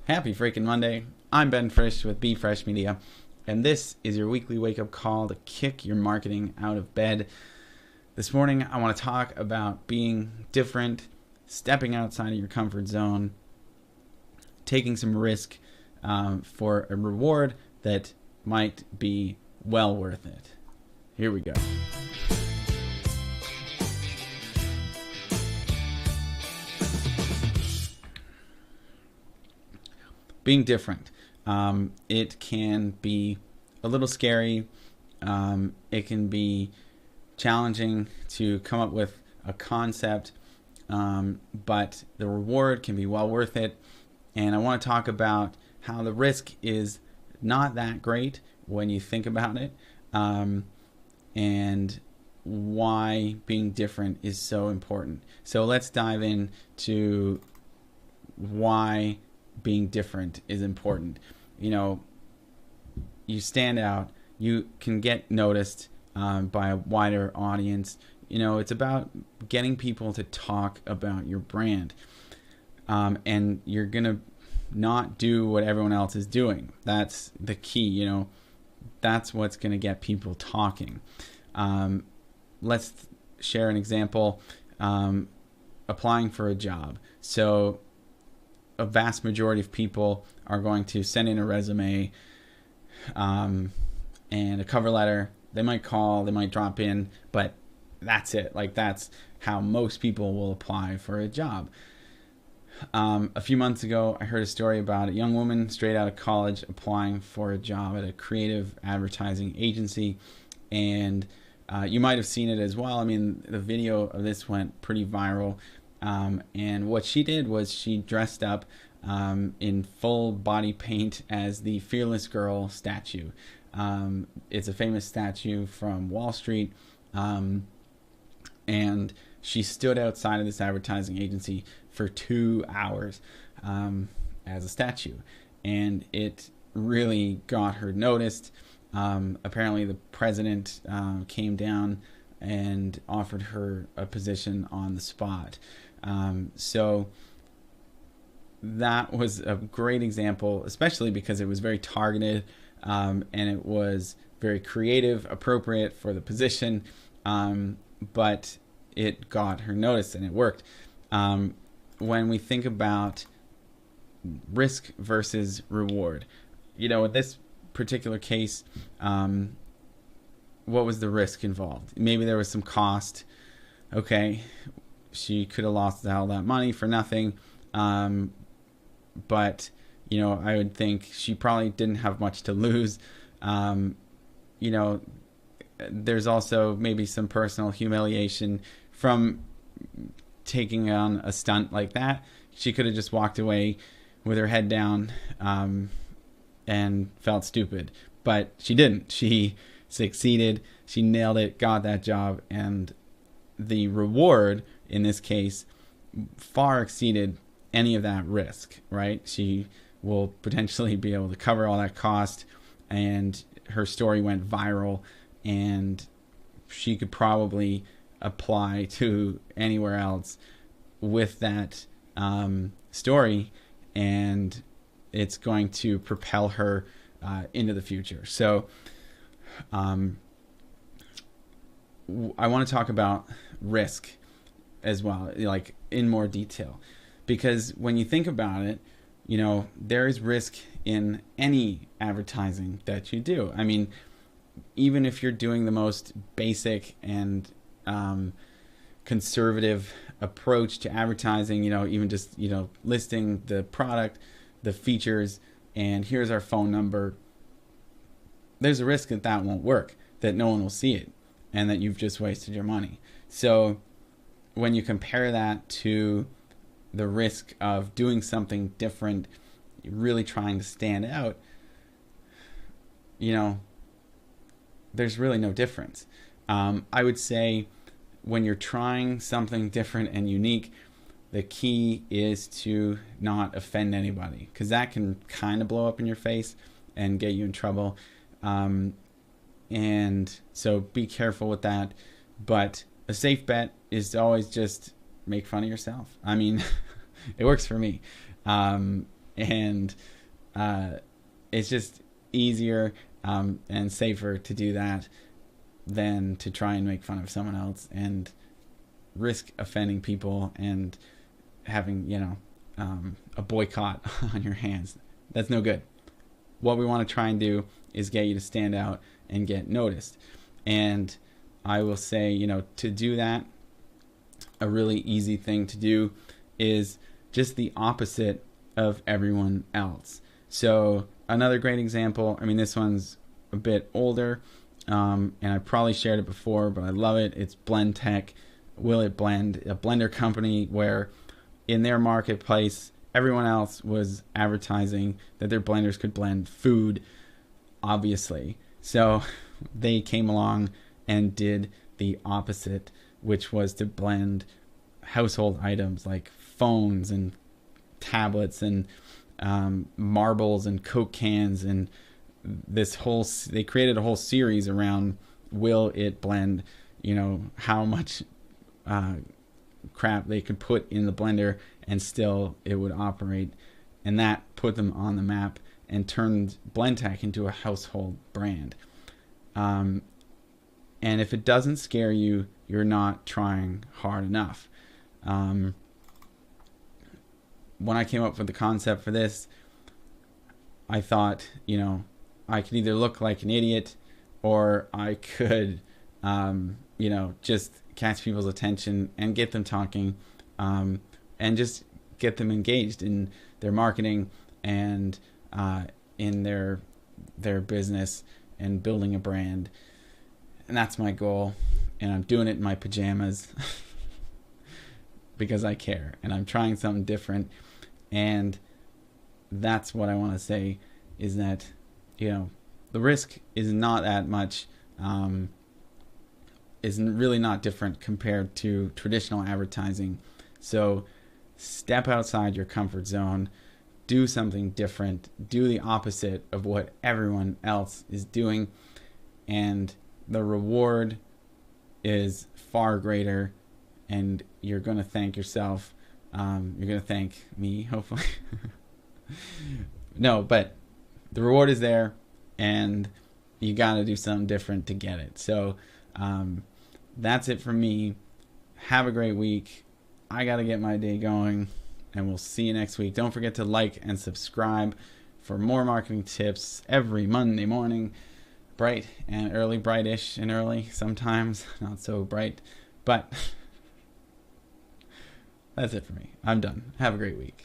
Happy freaking Monday. I'm Ben Frisch with bfresh.media, and this is your weekly wake-up call to kick your marketing out of bed. This morning, I want to talk about being different, stepping outside of your comfort zone, taking some risk for a reward that might be well worth it. Here we go. Being different. It can be a little scary. It can be challenging to come up with a concept, but the reward can be well worth it. And I want to talk about how the risk is not that great when you think about it, and why being different is so important. So let's dive into why being different is important. You know, you stand out, you can get noticed by a wider audience. You know, it's about getting people to talk about your brand, and you're gonna not do what everyone else is doing. That's the key. You know, that's what's gonna get people talking. Let's share an example. Applying for a job. So a vast majority of people are going to send in a resume and a cover letter. They might call, they might drop in, but that's it. Like, that's how most people will apply for a job. A few months ago, I heard a story about a young woman straight out of college applying for a job at a creative advertising agency, and you might have seen it as well. I mean, the video of this went pretty viral. And what she did was she dressed up in full body paint as the Fearless Girl statue. It's a famous statue from Wall Street. And she stood outside of this advertising agency for 2 hours as a statue. And it really got her noticed. Apparently the president came down and offered her a position on the spot. So that was a great example, especially because it was very targeted, and it was very creative, appropriate for the position, but it got her noticed and it worked. When we think about risk versus reward, you know, in this particular case, what was the risk involved? Maybe there was some cost. Okay, she could have lost all that money for nothing. But, you know, I would think she probably didn't have much to lose. You know, there's also maybe some personal humiliation from taking on a stunt like that. She could have just walked away with her head down and felt stupid. But she didn't. She succeeded. She nailed it, got that job, and the reward in this case far exceeded any of that risk, right? She will potentially be able to cover all that cost, and her story went viral, and she could probably apply to anywhere else with that story, and it's going to propel her into the future. So I want to talk about risk as well, like in more detail, because when you think about it, you know, there is risk in any advertising that you do. I mean, even if you're doing the most basic and conservative approach to advertising, you know, even just, you know, listing the product, the features, and here's our phone number, there's a risk that that won't work, that no one will see it, and that you've just wasted your money. So when you compare that to the risk of doing something different, really trying to stand out, you know, there's really no difference. I would say when you're trying something different and unique, the key is to not offend anybody, because that can kind of blow up in your face and get you in trouble. And so be careful with that. But a safe bet is to always just make fun of yourself. I mean, it works for me. And it's just easier and safer to do that than to try and make fun of someone else and risk offending people and having, a boycott on your hands. That's no good. What we want to try and do is get you to stand out and get noticed. And I will say, to do that, a really easy thing to do is just the opposite of everyone else. So another great example, this one's a bit older, and I probably shared it before, but I love it. It's Blendtec, Will It Blend, a blender company where in their marketplace, everyone else was advertising that their blenders could blend food, obviously. So they came along and did the opposite, which was to blend household items like phones and tablets and marbles and Coke cans, and they created a whole series around Will It Blend, how much crap they could put in the blender and still it would operate. And that put them on the map and turned Blendtec into a household brand. And if it doesn't scare you, you're not trying hard enough. When I came up with the concept for this, I thought, I could either look like an idiot or I could, just catch people's attention and get them talking, and just get them engaged in their marketing and in their business and building a brand. And that's my goal. And I'm doing it in my pajamas because I care and I'm trying something different. And that's what I want to say, is that, the risk is not that much, is really not different compared to traditional advertising. So step outside your comfort zone, do something different, do the opposite of what everyone else is doing, and the reward is far greater, and you're going to thank yourself. You're going to thank me, hopefully. No, but the reward is there, and you got to do something different to get it. So that's it for me. Have a great week. I got to get my day going, and we'll see you next week. Don't forget to like and subscribe for more marketing tips every Monday morning. Bright and early, brightish and early, sometimes not so bright, but that's it for me. I'm done. Have a great week.